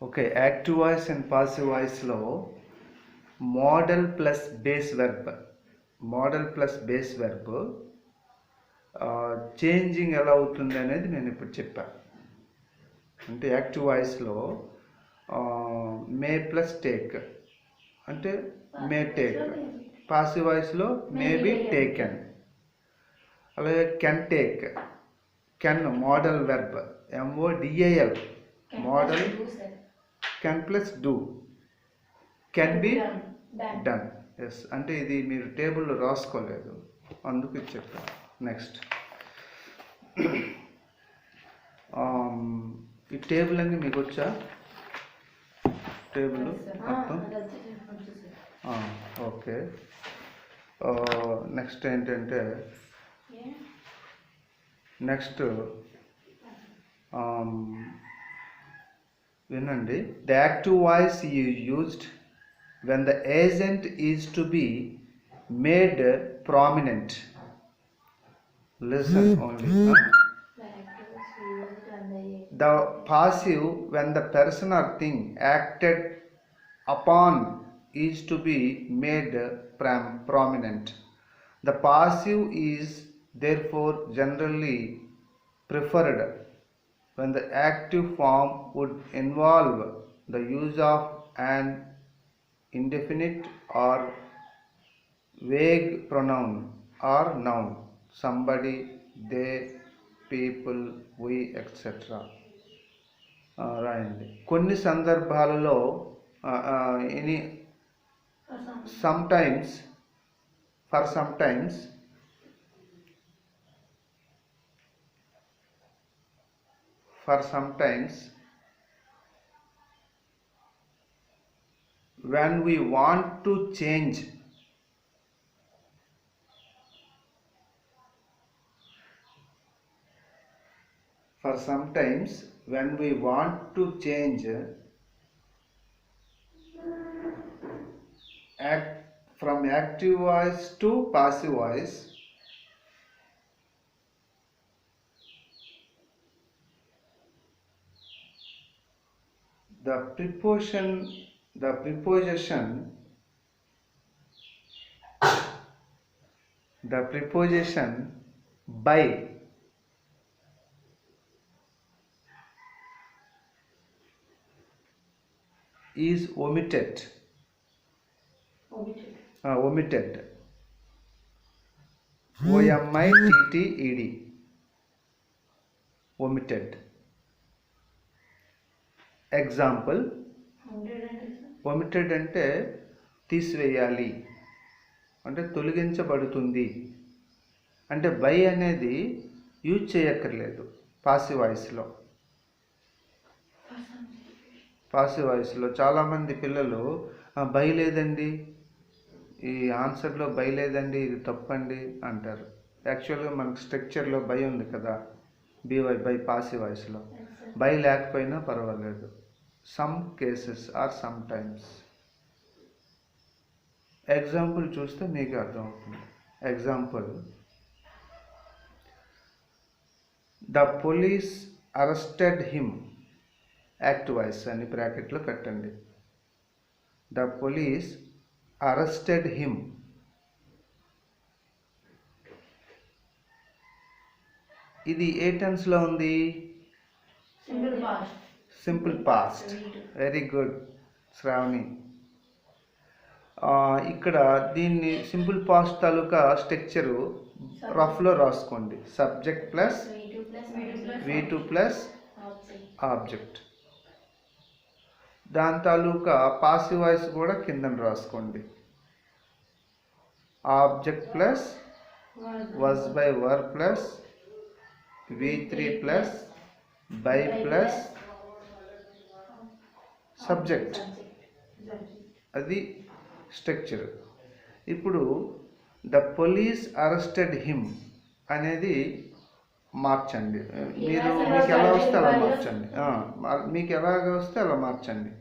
Okay, active voice and passive వాయిస్లో modal plus base verb changing ఎలా అవుతుంది అనేది నేను ఇప్పుడు చెప్పాను. అంటే యాక్టివ్ వాయిస్లో మే ప్లస్ టేక్ అంటే మే టేక్, పాసివ్ వాయిస్లో మే బి టేకెన్. అలాగే can take, can modal verb MODAL modal, can plus do, can be done. Yes, అంటే ఇది మీరు టేబుల్లో రాసుకోలేదు, అందుకు ఇది చెప్పాను. నెక్స్ట్, ఈ టేబుల్ అన్నీ మీకు వచ్చా? టేబుల్ మొత్తం ఓకే. నెక్స్ట్ ఏంటంటే వినండి. The active voice used when the agent is to be made prominent. Listen only. The passive when the person or thing acted upon is to be made prominent. The passive is therefore generally preferred when the active form would involve the use of an indefinite or vague pronoun or noun, somebody, they, people, we, etc. రాయండి. కొన్ని సందర్భాలలో for sometimes when we want to change from active voice to passive voice, the preposition by is omitted. OMITTED. omitted. Example, omitted అంటే తీసివేయాలి, అంటే తొలగించబడుతుంది. అంటే by అనేది use చేయక్కర్లేదు పాసివ్ వాయిస్లో. చాలామంది పిల్లలు బై లేదండి, ఈ ఆన్సర్లో బై లేదండి, ఇది తప్పండి అంటారు. యాక్చువల్గా మనకు స్ట్రక్చర్లో బై ఉంది కదా, బై పాసివ్ వాయిస్లో. బై లేకపోయినా పర్వాలేదు, some cases or some times. Example చూస్తే మీకు అర్థమవుతుంది. Example, the police arrested him. Active voice అని బ్రాకెట్లో పెట్టండి. The police arrested him. ఇది ఏ టెన్స్లో ఉంది? Simple past. Very good Shravani. ఇక్కడ దీన్ని సింపుల్ పాస్ట్ తాలూకా స్ట్రక్చరు రఫ్లో రాసుకోండి. Subject plus V2 plus object. దాని తాలూకా పాసివ్ వాయిస్ కూడా కిందన రాసుకోండి. Object plus was by were plus V3 plus by plus subject. అది స్ట్రక్చర్. ఇప్పుడు ద పోలీస్ అరెస్టెడ్ హిమ్ అనేది మార్చండి. మీకు ఎలా వస్తే అలా మార్చండి. మీకు ఎలాగ వస్తే అలా మార్చండి.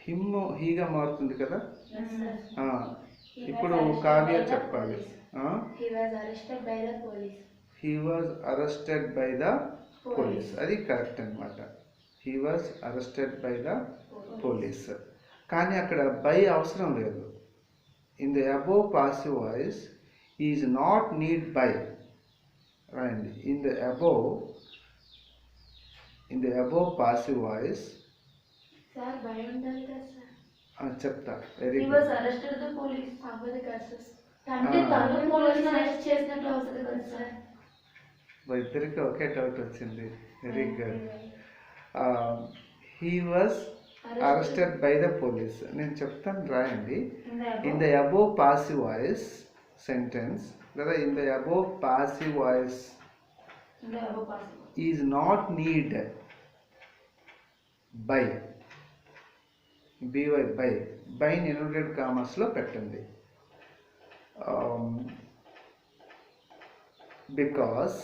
హిమ్ హీగా మారుతుంది కదా. ఇప్పుడు కావ్య చెప్పాలి. He was arrested by the police. He was arrested by the police. అది కరెక్ట్ అనమాట. He was arrested by the police. కానీ అక్కడ బై అవసరం లేదు. In the above passive voice is not need by రాయండి. In the above passive voice sir by ఉండాలి కదా sir. చెప్తా. Very He good. was arrested by the police. అవ్వదు కదా సార్. అంటే తను పోలీసులు అరెస్ట్ చేసినట్టు అవుతుంది కదా సార్. ఇద్దరికి ఒకే డౌట్ వచ్చింది. Very good. He was arrested by the police. నేను చెప్తాను రాయండి. In the above passive voice sentence లేదా in the above passive voice is not need by B Y బైని ఇన్వర్టెడ్ కామర్స్లో పెట్టండి. Because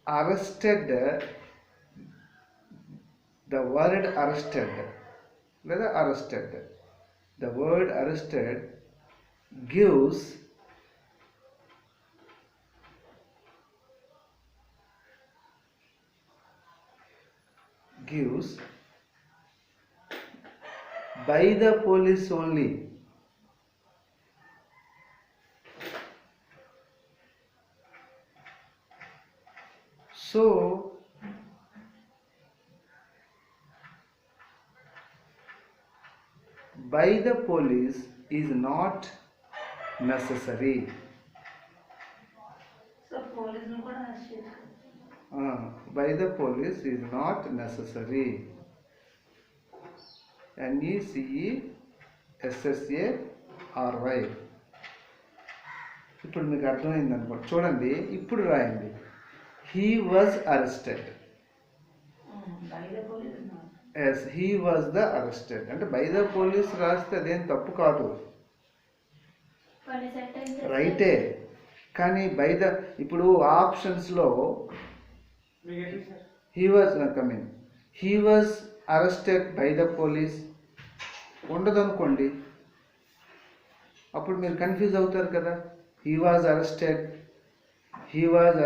arrested, the word arrested లేదా arrested, the word arrested gives by the police only. So by the police is not necessary. So పోలీసులు కూడా arrest చేశారు. By the police is not necessary. NECESSARY. ఇప్పుడు మీకు అర్థమైంది అనుకో. చూడండి ఇప్పుడు రాయండి. He was arrested. By the police not. Yes he was the arrested. అంటే బై ద పోలీస్ రాస్తే అదేం తప్పు కాదు, కొన్ని సెంటెన్సెస్ రైటే. కానీ బై ద ఇప్పుడు ఆప్షన్స్లో he was coming he was arrested by the police ఉండదు అనుకోండి. అప్పుడు మీరు కన్ఫ్యూజ్ అవుతారు కదా. He was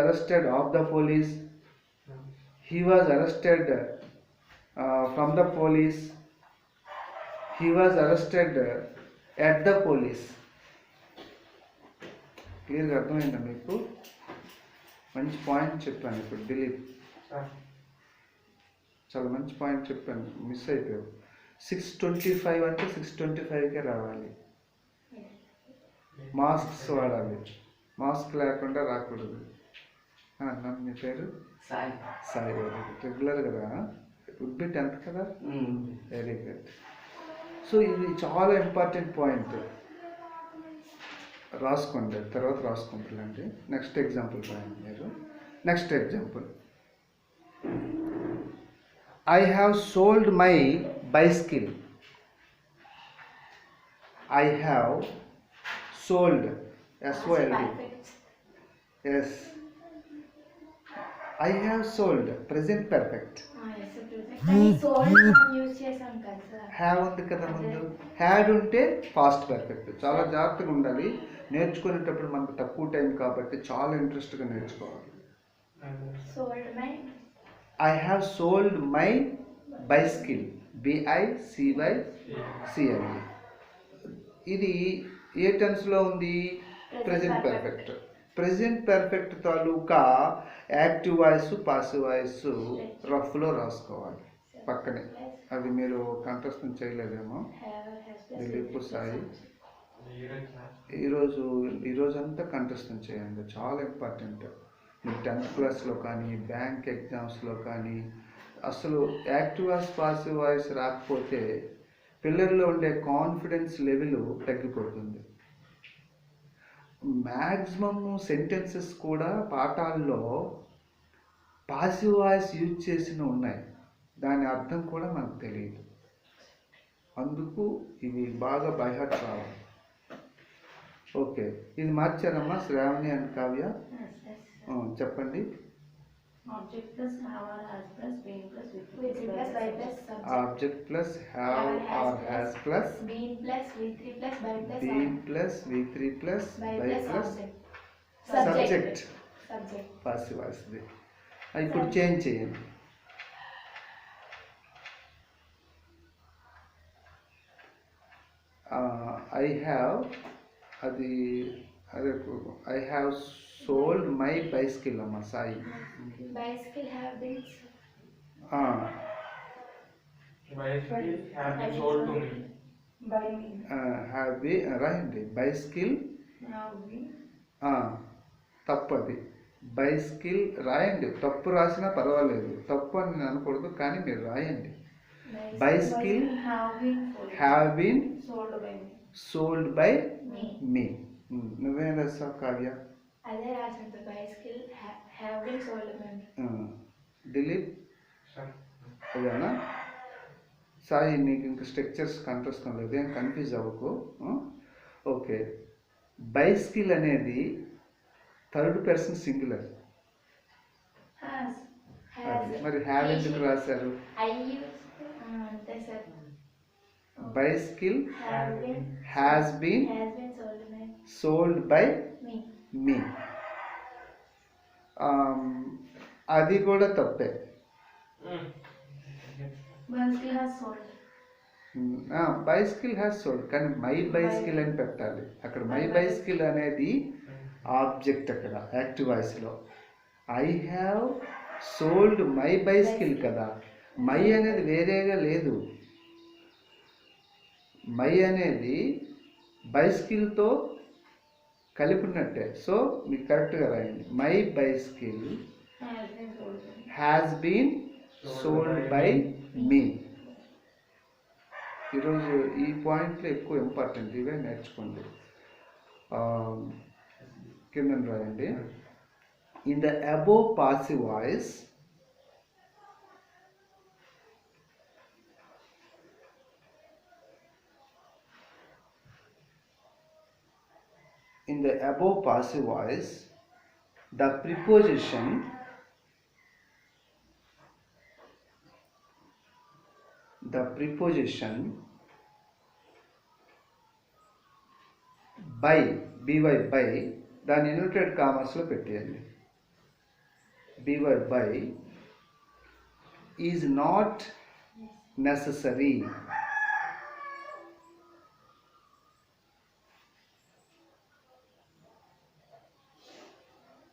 arrested of the police, he was arrested from the police, he was arrested at the police. క్లియర్గా అర్థమైందా మీకు? మంచి పాయింట్ చెప్పాను ఇప్పుడు దిలీప్, చాలా మంచి పాయింట్ చెప్పాను, మిస్ అయిపోయావు. 625 అంటే 625కే రావాలి. మాస్క్స్ వాడాలి, మాస్క్ లేకుండా రాకూడదు. అన్న మీ పేరు? సాయి. సాయి. రెగ్యులర్ కదా, వుడ్ బి 10th కదా. Very good. సో ఇది చాలా ఇంపార్టెంట్ పాయింట్, రాసుకోండి, తర్వాత రాసుకుంటారండి. నెక్స్ట్ ఎగ్జాంపుల్ రాయండి మీరు. Next example, I have sold my bicycle. I have sold, SOLD. Yes, I have sold, present perfect. కానీ సోల్డ్ యూజ్ చేసాం కదా సార్. హ్యావ్ ఉంది కదా ముందు, హ్యాడ్ ఉంటే పాస్ట్ పర్ఫెక్ట్. చాలా జాగ్రత్తగా ఉండాలి నేర్చుకునేటప్పుడు, మనకు తక్కువ టైం కాబట్టి చాలా ఇంట్రెస్ట్గా నేర్చుకోవాలి. Sold my I have sold my bicycle, BICYCLE. ఇది ఏ టెన్స్లో ఉంది? Present perfect. ప్రెజెంట్ పర్ఫెక్ట్ తాలూకా యాక్టివ్ వాయిస్, పాసివ్ వాయిస్ రఫ్లో రాసుకోవాలి పక్కనే. అది మీరు కంఠస్థం చేయలేదేమో దిలీప్, సాయి. ఈరోజంతా కంఠస్థం చేయండి, చాలా ఇంపార్టెంట్. మీరు 10th క్లాస్లో కానీ బ్యాంక్ ఎగ్జామ్స్లో కానీ అసలు యాక్టివ్ వాయిస్, పాసివ్ వాయిస్ రాకపోతే పిల్లల్లో ఉండే కాన్ఫిడెన్స్ లెవెల్ తగ్గిపోతుంది. మ్యాక్సిమమ్ సెంటెన్సెస్ కూడా పాఠాల్లో పాసివ్ వాయిస్ యూజ్ చేసిన ఉన్నాయి, దాని అర్థం కూడా మనకు తెలియదు. అందుకు ఇవి బాగా బైహార్ట్ రావాలి. ఓకే, ఇది మార్చారమ్మా శ్రావణి అండ్ కావ్య. చెప్పండి. Object plus have or has plus been plus with V3 plus by plus subject. Object plus have or has plus Been plus V3 plus by plus been plus V3 plus by by plus plus object. subject. Subject. Passive voice ఇది. ఇప్పుడు change చేయండి. I have అది అదే I have sold my bicycle అమ్మ Sai. Bicycle have been Bicycle have been sold to me. by me. Have B రాయండి. Bicycle Have been తప్పది. Bicycle రాయండి. తప్పు రాసినా పర్వాలేదు, తప్పు అని నేను అనకూడదు, కానీ మీరు రాయండి. Bicycle have been sold. Have been Sold by me. Sold by Me. Me. నువ్వేం రాస్తావు కావ్య? అదే రాసింది bicycle have been sold by me. Dilip Some- అదేనా? సాయి నీకు ఇంకా స్ట్రక్చర్స్ కనిపిస్తాం లేదు, ఏం కన్ఫ్యూజ్ అవ్వకు. ఓకే, బైస్కిల్ అనేది third person singular. Has. Has. మరి హ్యావ్ ఎందుకు రాశారు? I used అంతే sir. Bicycle Have been has been sold by sold by me. Me. అది కూడా తప్పే. Bicycle has sold. Bicycle has sold, కానీ మై బైస్కిల్ అని పెట్టాలి అక్కడ. మై బైస్కిల్ అనేది ఆబ్జెక్ట్ అక్కడ యాక్టివ్ వాయిస్లో. I have sold my bicycle కదా. మై అనేది వేరేగా లేదు. మై అనేది బైస్కిల్తో కలిపినట్టే. సో మీకు కరెక్ట్గా రాయండి. My bicycle Has been sold by me. Has been sold by me. ఈరోజు ఈ పాయింట్లు ఎక్కువ ఇంపార్టెంట్, ఇవే నేర్చుకోండి. కింద రాయండి. In the above passive voice in the above passive voice, the preposition by by దాని ఇన్వర్టెడ్ కామర్స్లో పెట్టేయండి. by is not necessary.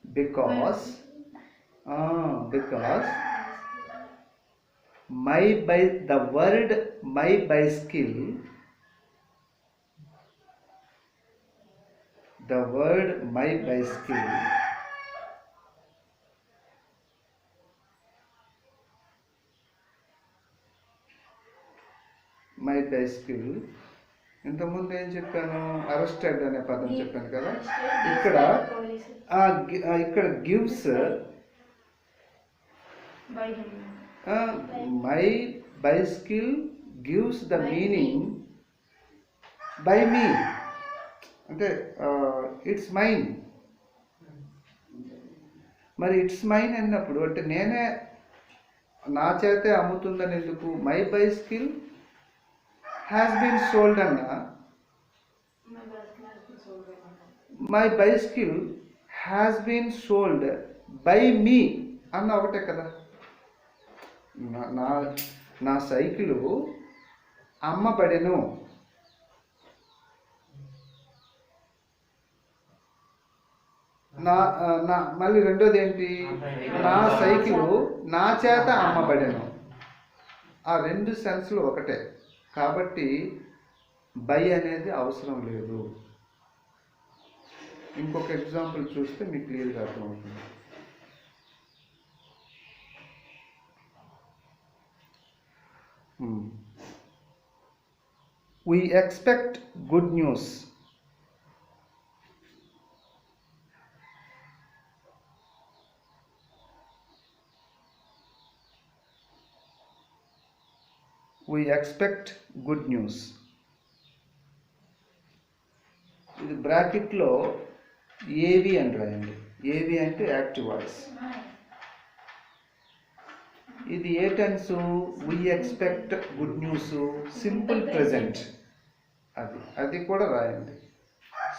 Because the word my bicycle, the word my bicycle ఇంతకుముందు ఏం చెప్పాను? అరెస్టెడ్ అనే పదం చెప్పాను కదా. ఇక్కడ ఇక్కడ gives By him. My bicycle gives the meaning by me, అంటే ఇట్స్ మైన్. మరి ఇట్స్ మైన్ అన్నప్పుడు అంటే నేనే, నా చేతే అమ్ముతుందని ఎందుకు? My bicycle has been sold అన్నా, My bicycle has been sold by me. My bicycle has been sold by me అన్న ఒకటే కదా. నా సైకిలు అమ్మబడెను. మళ్ళీ రెండోది ఏంటి? నా సైకిలు నా చేత అమ్మబడెను. ఆ రెండు సెన్స్లు ఒకటే కాబట్టి బై అనేది అవసరం లేదు. ఇంకొక ఎగ్జాంపుల్ చూస్తే మీకు క్లియర్గా అర్థమవుతుంది. We expect good news. We expect good news. ఇది బ్రాకెట్లో ఏవి అని రాయండి. ఏవి అంటే యాక్టివ్ వాయిస్. ఇది ఏ tense, we expect good news, simple present. అది కూడా రాయండి.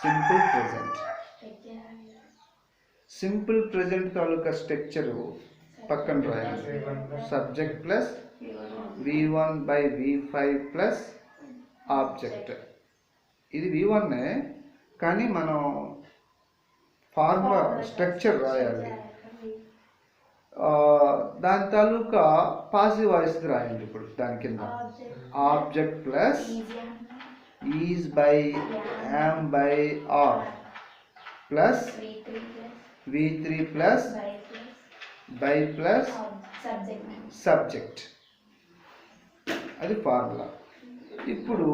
Simple present. సింపుల్ ప్రెజెంట్ తాలూకా స్ట్రక్చరు పక్కన రాయండి. Subject plus V1 by V5 plus object. ఇది V1 కానీ మనం ఫార్ములా స్ట్రక్చర్ రాయాలి. దాని తాలూకా పాసివ్ వాయిస్ రాయండి. ఇప్పుడు దాని కింద object plus is by am by are plus V3 plus by plus subject. అది ఫార్ములా. ఇప్పుడు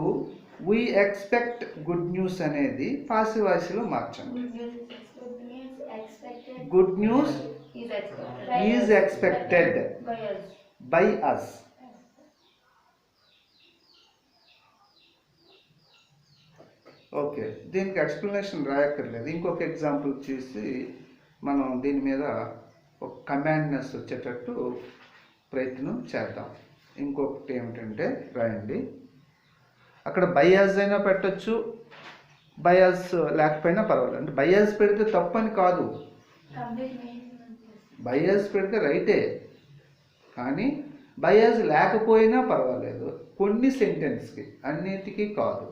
వి ఎక్స్పెక్ట్ గుడ్ న్యూస్ అనేది పాసివ్ వాయిస్లో మార్చండి. Good news is expected by us. Okay, దీనికి ఎక్స్ప్లెనేషన్ రాయక్కర్లేదు. ఇంకొక ఎగ్జాంపుల్ చూసి మనం దీని మీద ఒక కమాండ్నెస్ వచ్చేటట్టు ప్రయత్నం చేద్దాం. ఇంకొకటి ఏమిటంటే రాయండి, అక్కడ బయాస్ అయినా పెట్టచ్చు, బయాస్ లేకపోయినా పర్వాలేదు. అంటే బయాస్ పెడితే తప్పని కాదు, బయాస్ పెడితే రైటే, కానీ బయాస్ లేకపోయినా పర్వాలేదు. కొన్ని సెంటెన్స్కి, అన్నిటికీ కాదు.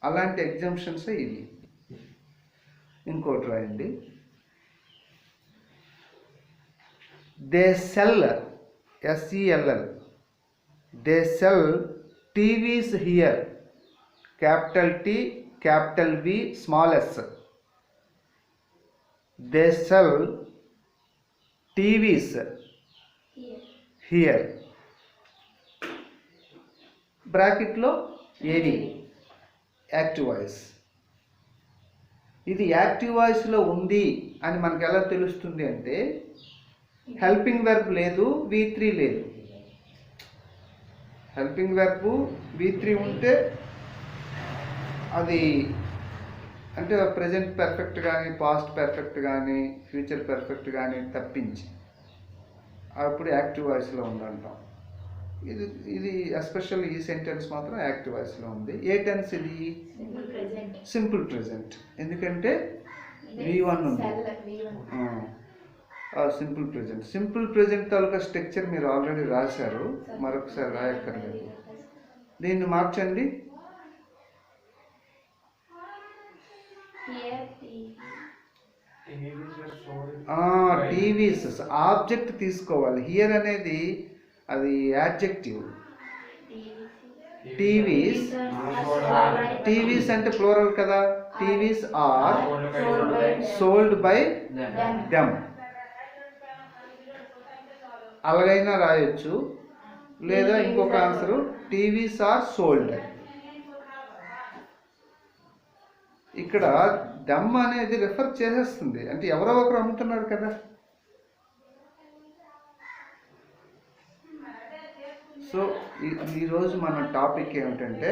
అలాంటి ఎగ్జామ్షన్స్ ఇవి. ఇంకోటి రాయండి, they sell SELL, they sell TVs here, capital T capital V small s. They sell TVs here, బ్రాకెట్లో ఏది యాక్టివ్ వాయిస్. ఇది యాక్టివ్ వాయిస్లో ఉంది అని మనకు ఎలా తెలుస్తుంది అంటే, హెల్పింగ్ వెర్బ్ లేదు, V3 లేదు. హెల్పింగ్ వెర్బ్ V3 ఉంటే అది అంటే ప్రజెంట్ పర్ఫెక్ట్ కానీ, పాస్ట్ పర్ఫెక్ట్ కానీ, ఫ్యూచర్ పర్ఫెక్ట్ కానీ తప్పించి అప్పుడు యాక్టివ్ వాయిస్లో ఉందంటాం. ఇది ఎస్పెషల్ ఈ సెంటెన్స్ మాత్రం యాక్టివ్ వాయిస్లో ఉంది. ఏ టెన్స్ ఇది? Simple present. ఎందుకంటే V1 ఉంది. Simple present. సింపుల్ ప్రెజెంట్ తాలూకా స్ట్రక్చర్ మీరు ఆల్రెడీ రాశారు, మరొకసారి రాయక్కర్లేదు. దీన్ని మార్చండి. టీవీస్ ఆబ్జెక్ట్ తీసుకోవాలి. హియర్ అనేది అది యాడ్జెక్టివ్. టీవీస్ అంటే ప్లూరల్ కదా. TVs are sold by them. అలాగైనా రాయొచ్చు, లేదా ఇంకొక ఆన్సరు టీవీస్ ఆర్ సోల్డ్. ఇక్కడ దమ్ అనేది రిఫర్ చేసేస్తుంది, అంటే ఎవరో ఒకరు అమ్ముతున్నారు కదా. సో ఈరోజు మన టాపిక్ ఏమిటంటే